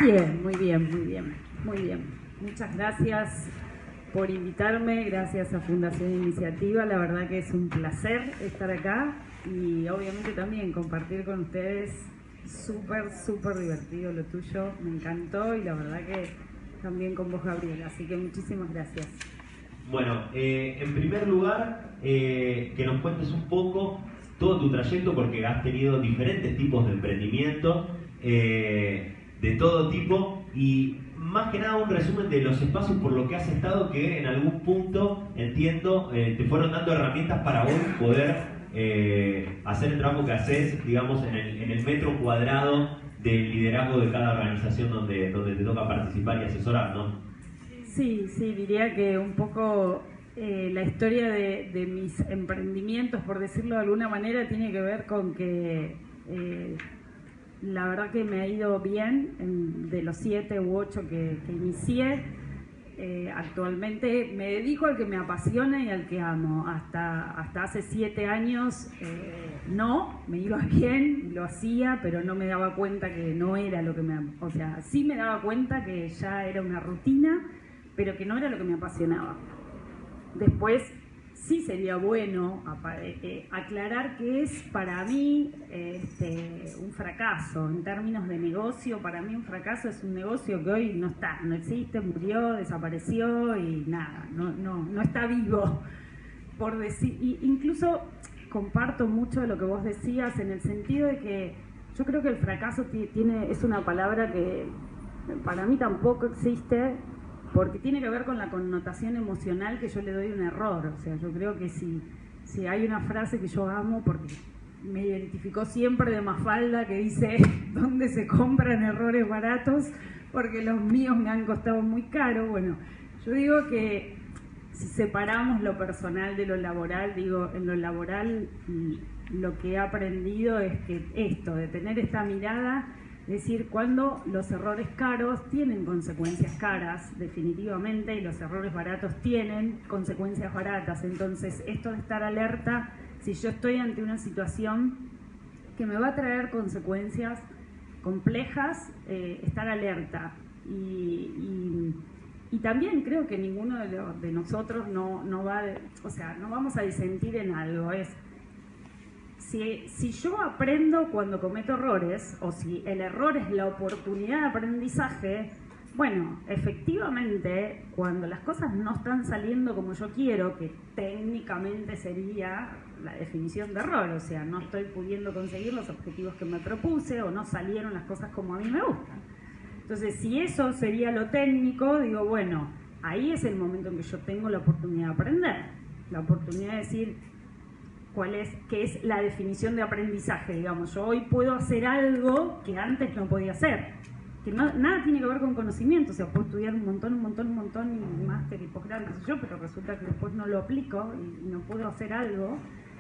Bien, muy bien, muy bien, muy bien. Muchas gracias por invitarme, gracias a Fundación Iniciativa. La verdad que es un placer estar acá y obviamente también compartir con ustedes. Súper, súper divertido lo tuyo, me encantó y la verdad que también con vos, Gabriela. Así que muchísimas gracias. Bueno, en primer lugar, que nos cuentes un poco todo tu trayecto, porque has tenido diferentes tipos de emprendimiento, de todo tipo, y más que nada un resumen de los espacios por los que has estado, que en algún punto, entiendo, te fueron dando herramientas para hoy poder hacer el trabajo que haces, digamos, en el metro cuadrado del liderazgo de cada organización donde te toca participar y asesorar, ¿no? Sí, sí, diría que un poco la historia de mis emprendimientos, por decirlo de alguna manera, tiene que ver con que la verdad que me ha ido bien de los 7 u 8 que inicié. Actualmente me dedico al que me apasiona y al que amo. Hasta hace 7 años no, me iba bien, lo hacía, pero no me daba cuenta que no era lo que me... O sea, sí me daba cuenta que ya era una rutina, pero que no era lo que me apasionaba. Después sí sería bueno aclarar que es para mí un fracaso. En términos de negocio, para mí un fracaso es un negocio que hoy no está, no existe, murió, desapareció y nada, no está vivo. Por decir, incluso comparto mucho de lo que vos decías en el sentido de que yo creo que el fracaso es una palabra que para mí tampoco existe, porque tiene que ver con la connotación emocional que yo le doy a un error. O sea, yo creo que si hay una frase que yo amo, porque me identificó siempre de Mafalda, que dice ¿dónde se compran errores baratos? Porque los míos me han costado muy caro. Bueno, yo digo que si separamos lo personal de lo laboral, digo, en lo laboral lo que he aprendido es que esto, de tener esta mirada, es decir, cuando los errores caros tienen consecuencias caras, definitivamente, y los errores baratos tienen consecuencias baratas. Entonces, esto de estar alerta, si yo estoy ante una situación que me va a traer consecuencias complejas, estar alerta. Y también creo que ninguno de nosotros no vamos a disentir en algo. Si yo aprendo cuando cometo errores, o si el error es la oportunidad de aprendizaje, bueno, efectivamente, cuando las cosas no están saliendo como yo quiero, que técnicamente sería la definición de error, o sea, no estoy pudiendo conseguir los objetivos que me propuse, o no salieron las cosas como a mí me gustan. Entonces, si eso sería lo técnico, digo, bueno, ahí es el momento en que yo tengo la oportunidad de aprender, la oportunidad de decir qué es la definición de aprendizaje, digamos. Yo hoy puedo hacer algo que antes no podía hacer, que nada tiene que ver con conocimiento. O sea, puedo estudiar un montón, y máster y posgrado, qué sé yo, pero resulta que después no lo aplico y no puedo hacer algo.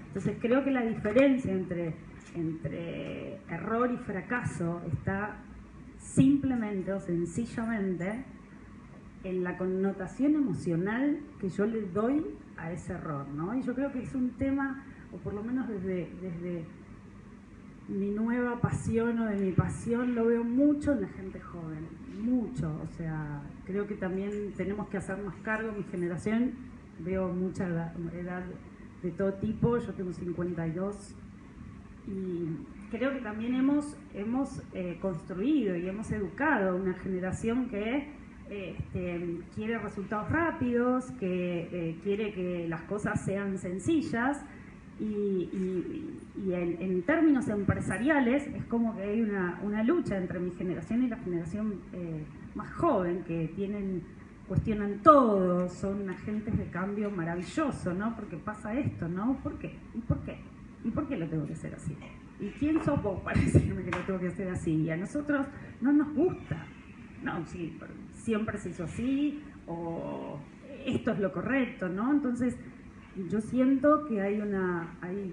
Entonces creo que la diferencia entre error y fracaso está simplemente o sencillamente en la connotación emocional que yo le doy a ese error, ¿no? Y yo creo que es un tema, o por lo menos desde mi nueva pasión o de mi pasión, lo veo mucho en la gente joven, mucho. O sea, creo que también tenemos que hacernos cargo. Mi generación, veo mucha edad de todo tipo, yo tengo 52, y creo que también hemos construido y hemos educado una generación que quiere resultados rápidos, que quiere que las cosas sean sencillas, y en términos empresariales es como que hay una lucha entre mi generación y la generación más joven, que cuestionan todo, son agentes de cambio maravilloso, ¿no? Porque pasa esto, ¿no? ¿Por qué? ¿Y por qué? ¿Y por qué lo tengo que hacer así? ¿Y quién sos vos para decirme que lo tengo que hacer así? Y a nosotros no nos gusta. No, sí, siempre se hizo así, o esto es lo correcto, ¿no? Entonces, yo siento que hay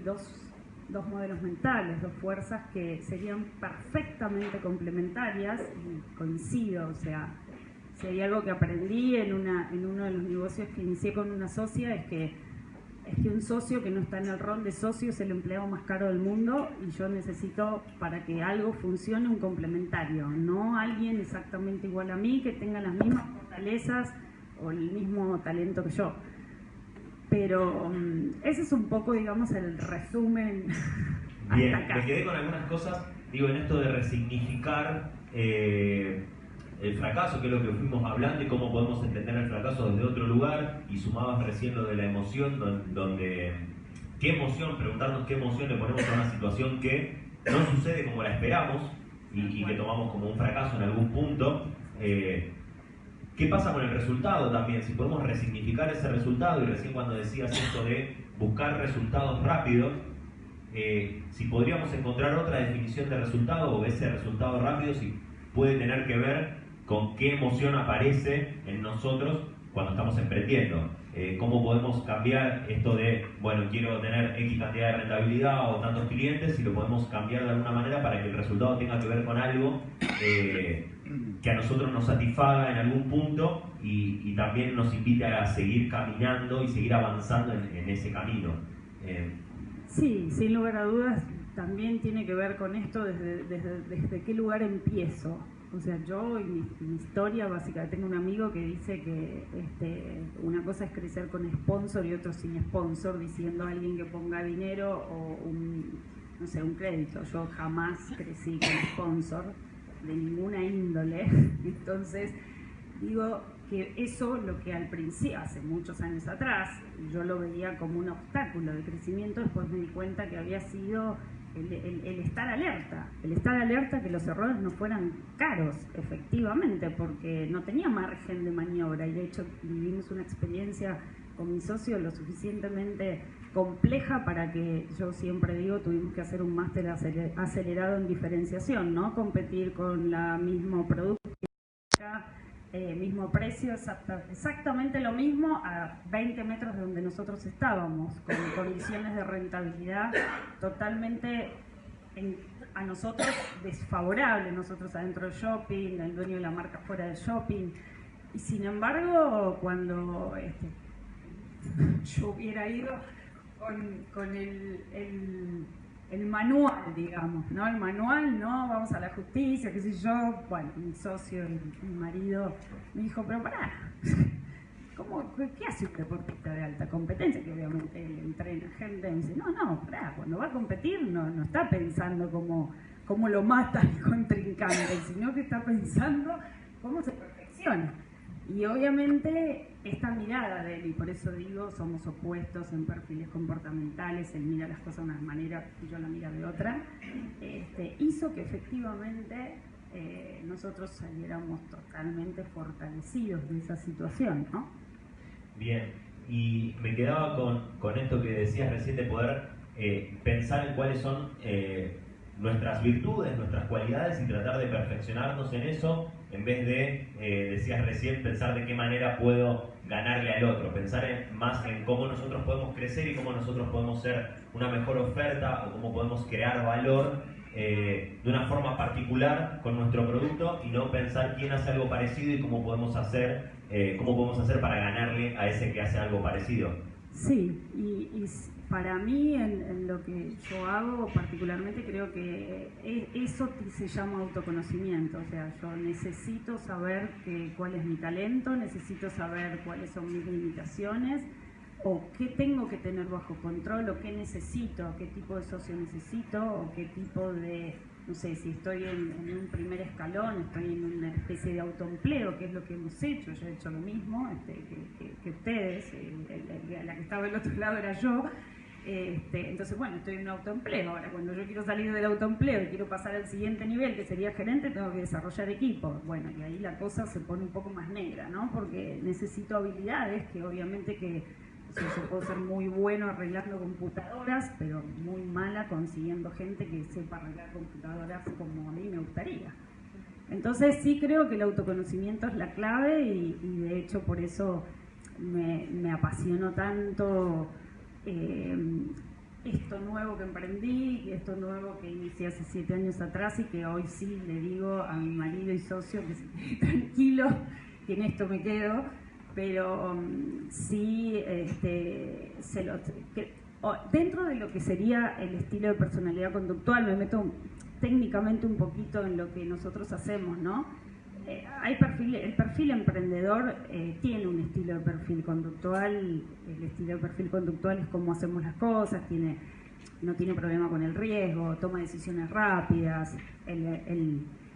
dos modelos mentales, dos fuerzas que serían perfectamente complementarias, y coincido. O sea, si hay algo que aprendí en uno de los negocios que inicié con una socia, es que es que un socio que no está en el rol de socio es el empleado más caro del mundo y yo necesito, para que algo funcione, un complementario, no alguien exactamente igual a mí que tenga las mismas fortalezas o el mismo talento que yo. Pero ese es un poco, digamos, el resumen. Bien, hasta acá. me quedé con algunas cosas, digo, en esto de resignificar el fracaso, que es lo que fuimos hablando, y cómo podemos entender el fracaso desde otro lugar, y sumabas recién lo de la emoción, donde qué emoción, preguntarnos qué emoción le ponemos a una situación que no sucede como la esperamos y que tomamos como un fracaso en algún punto. ¿Qué pasa con el resultado también? Si podemos resignificar ese resultado, y recién cuando decías esto de buscar resultados rápidos, si podríamos encontrar otra definición de resultado, o ese resultado rápido, si puede tener que ver con qué emoción aparece en nosotros cuando estamos emprendiendo. ¿Cómo podemos cambiar esto de, bueno, quiero tener X cantidad de rentabilidad o tantos clientes, y lo podemos cambiar de alguna manera para que el resultado tenga que ver con algo que a nosotros nos satisfaga en algún punto y también nos invite a seguir caminando y seguir avanzando en ese camino? Sí, sin lugar a dudas, también tiene que ver con esto desde qué lugar empiezo. O sea, yo y mi historia, básicamente, tengo un amigo que dice que una cosa es crecer con sponsor y otro sin sponsor, diciendo a alguien que ponga dinero o un crédito. Yo jamás crecí con sponsor de ninguna índole. Entonces, digo que eso, lo que al principio, hace muchos años atrás, yo lo veía como un obstáculo de crecimiento, después me di cuenta que había sido el estar alerta que los errores no fueran caros, efectivamente, porque no tenía margen de maniobra, y de hecho vivimos una experiencia con mi socio lo suficientemente compleja para que, yo siempre digo, tuvimos que hacer un máster acelerado en diferenciación, ¿no? Competir con la mismo producto, mismo precio, exactamente lo mismo a 20 metros de donde nosotros estábamos, con condiciones de rentabilidad totalmente a nosotros desfavorables, nosotros adentro del shopping, el dueño de la marca fuera del shopping. Y sin embargo, cuando yo hubiera ido con el manual, digamos, ¿no? El manual, no, vamos a la justicia, qué sé yo. Bueno, mi socio, mi marido, me dijo, pero pará, ¿qué hace un deportista de alta competencia? Que obviamente él entrena gente, y me dice, no, pará, cuando va a competir no está pensando cómo lo mata el contrincante, sino que está pensando cómo se perfecciona. Y obviamente esta mirada de él, y por eso digo, somos opuestos en perfiles comportamentales, él mira las cosas de una manera y yo la miro de otra, hizo que efectivamente nosotros saliéramos totalmente fortalecidos de esa situación, ¿no? Bien, y me quedaba con esto que decías recién de poder pensar en cuáles son nuestras virtudes, nuestras cualidades, y tratar de perfeccionarnos en eso, en vez de, decías recién, pensar de qué manera puedo ganarle al otro, pensar más en cómo nosotros podemos crecer y cómo nosotros podemos ser una mejor oferta, o cómo podemos crear valor de una forma particular con nuestro producto, y no pensar quién hace algo parecido y cómo podemos hacer para ganarle a ese que hace algo parecido. Sí, y para mí en lo que yo hago particularmente, creo que eso se llama autoconocimiento. O sea, yo necesito saber cuál es mi talento, necesito saber cuáles son mis limitaciones, o qué tengo que tener bajo control, o qué necesito, qué tipo de socio necesito, o qué tipo de, no sé, si estoy en un primer escalón, estoy en una especie de autoempleo, que es lo que hemos hecho. Yo he hecho lo mismo que ustedes, la que estaba del otro lado era yo. Entonces, bueno, estoy en un autoempleo. Ahora, cuando yo quiero salir del autoempleo y quiero pasar al siguiente nivel, que sería gerente, tengo que desarrollar equipo. Bueno, y ahí la cosa se pone un poco más negra, ¿no? Porque necesito habilidades que obviamente yo puedo ser muy bueno arreglando computadoras, pero muy mala consiguiendo gente que sepa arreglar computadoras como a mí me gustaría. Entonces sí creo que el autoconocimiento es la clave, y de hecho por eso me apasionó tanto esto nuevo que emprendí, esto nuevo que inicié hace 7 años atrás, y que hoy sí le digo a mi marido y socio que se quede tranquilo, que en esto me quedo, pero sí dentro de lo que sería el estilo de personalidad conductual, me meto técnicamente un poquito en lo que nosotros hacemos, ¿no? El perfil emprendedor tiene un estilo de perfil conductual. El estilo de perfil conductual es cómo hacemos las cosas, no tiene problema con el riesgo, toma decisiones rápidas.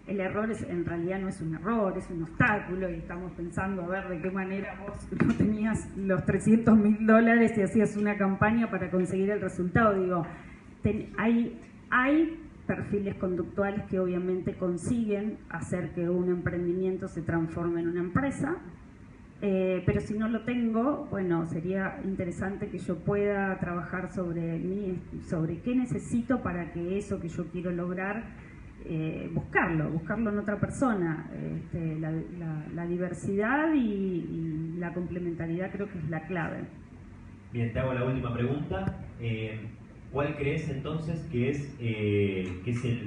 El error en realidad no es un error, es un obstáculo, y estamos pensando a ver de qué manera vos no tenías los $300.000 y hacías una campaña para conseguir el resultado. Digo, hay perfiles conductuales que obviamente consiguen hacer que un emprendimiento se transforme en una empresa, pero si no lo tengo, bueno, sería interesante que yo pueda trabajar sobre qué necesito para que eso que yo quiero lograr, buscarlo en otra persona. La diversidad y la complementariedad creo que es la clave. Bien, te hago la última pregunta. ¿Cuál crees entonces que es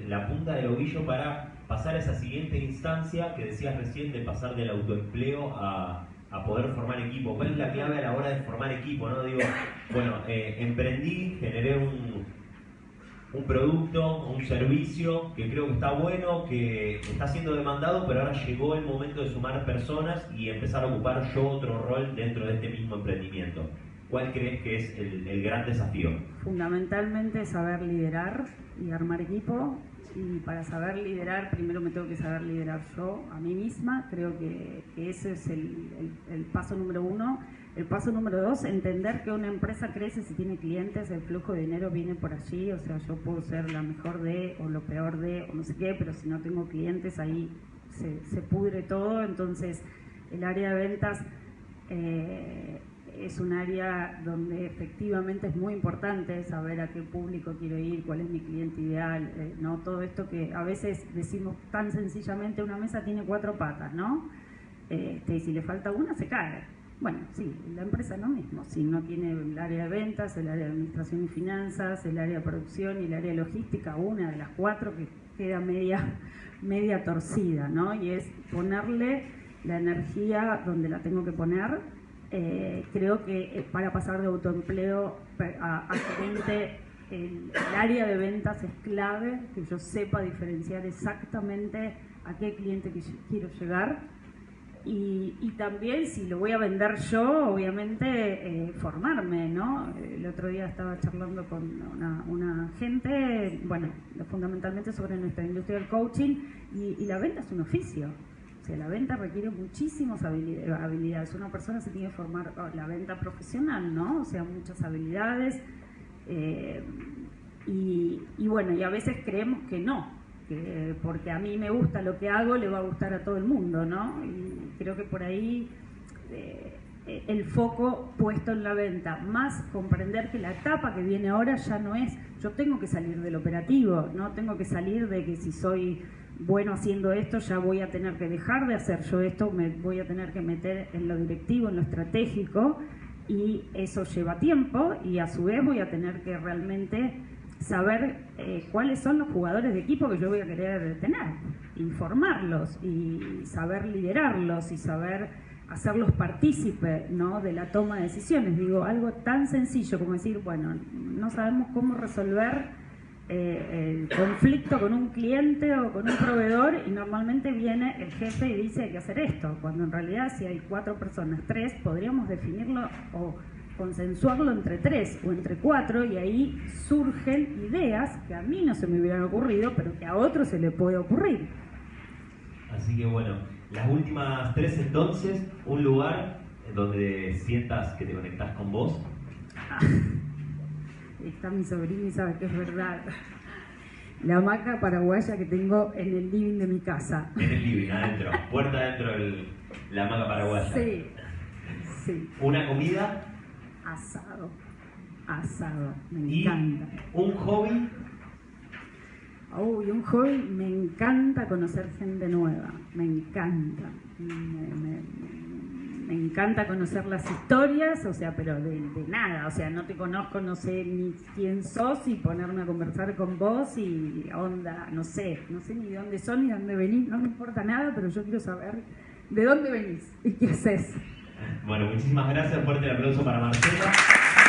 la punta del ovillo para pasar a esa siguiente instancia que decías recién, de pasar del autoempleo a poder formar equipo? ¿Cuál es la clave a la hora de formar equipo, ¿no? Digo, bueno, emprendí, generé un producto, un servicio que creo que está bueno, que está siendo demandado, pero ahora llegó el momento de sumar personas y empezar a ocupar yo otro rol dentro de este mismo emprendimiento. ¿Cuál crees que es el gran desafío? Fundamentalmente saber liderar y armar equipo. Y para saber liderar, primero me tengo que saber liderar yo a mí misma. Creo que ese es el paso número 1. El paso número 2, entender que una empresa crece si tiene clientes, el flujo de dinero viene por allí. O sea, yo puedo ser la mejor de, o lo peor de, o no sé qué, pero si no tengo clientes, ahí se pudre todo. Entonces, el área de ventas es un área donde efectivamente es muy importante saber a qué público quiero ir, cuál es mi cliente ideal, ¿no? Todo esto que a veces decimos tan sencillamente, una mesa tiene 4 patas, ¿no? Y si le falta una, se cae. Bueno, sí, la empresa es lo mismo. Si no tiene el área de ventas, el área de administración y finanzas, el área de producción y el área de logística, una de las 4 que queda media torcida, ¿no? Y es ponerle la energía donde la tengo que poner. Creo que para pasar de autoempleo a gerente, el área de ventas es clave, que yo sepa diferenciar exactamente a qué cliente quiero llegar, y también, si lo voy a vender yo, obviamente formarme, ¿no? El otro día estaba charlando con una gente, bueno, fundamentalmente sobre nuestra industria del coaching, y la venta es un oficio. O sea, la venta requiere muchísimas habilidades. Una persona se tiene que formar, la venta profesional, ¿no? O sea, muchas habilidades. Y bueno, y a veces creemos que no, que porque a mí me gusta lo que hago, le va a gustar a todo el mundo, ¿no? Y creo que por ahí el foco puesto en la venta, más comprender que la etapa que viene ahora ya no es, yo tengo que salir del operativo, no tengo que salir de que si soy bueno haciendo esto, ya voy a tener que dejar de hacer yo esto, me voy a tener que meter en lo directivo, en lo estratégico, y eso lleva tiempo, y a su vez voy a tener que realmente saber cuáles son los jugadores de equipo que yo voy a querer tener, informarlos y saber liderarlos y saber hacerlos partícipes, ¿no?, de la toma de decisiones. Digo, algo tan sencillo como decir, bueno, no sabemos cómo resolver el conflicto con un cliente o con un proveedor, y normalmente viene el jefe y dice hay que hacer esto, cuando en realidad si hay 4 personas, 3, podríamos definirlo o consensuarlo entre 3 o entre 4, y ahí surgen ideas que a mí no se me hubieran ocurrido, pero que a otro se le puede ocurrir. Así que bueno, las últimas 3 entonces, un lugar donde sientas que te conectás con vos. Está mi sobrino y sabe que es verdad. La hamaca paraguaya que tengo en el living de mi casa. En el living, adentro, puerta adentro, la hamaca paraguaya. Sí, sí. ¿Una comida? Asado, me encanta. ¿Un hobby? Uy, un hobby, me encanta conocer gente nueva, me encanta. Me encanta conocer las historias, o sea, pero de nada, o sea, no te conozco, no sé ni quién sos, y ponerme a conversar con vos y onda, no sé ni de dónde son ni de dónde venís, no me importa nada, pero yo quiero saber de dónde venís y qué haces. Bueno, muchísimas gracias. Fuerte el aplauso para Marcela.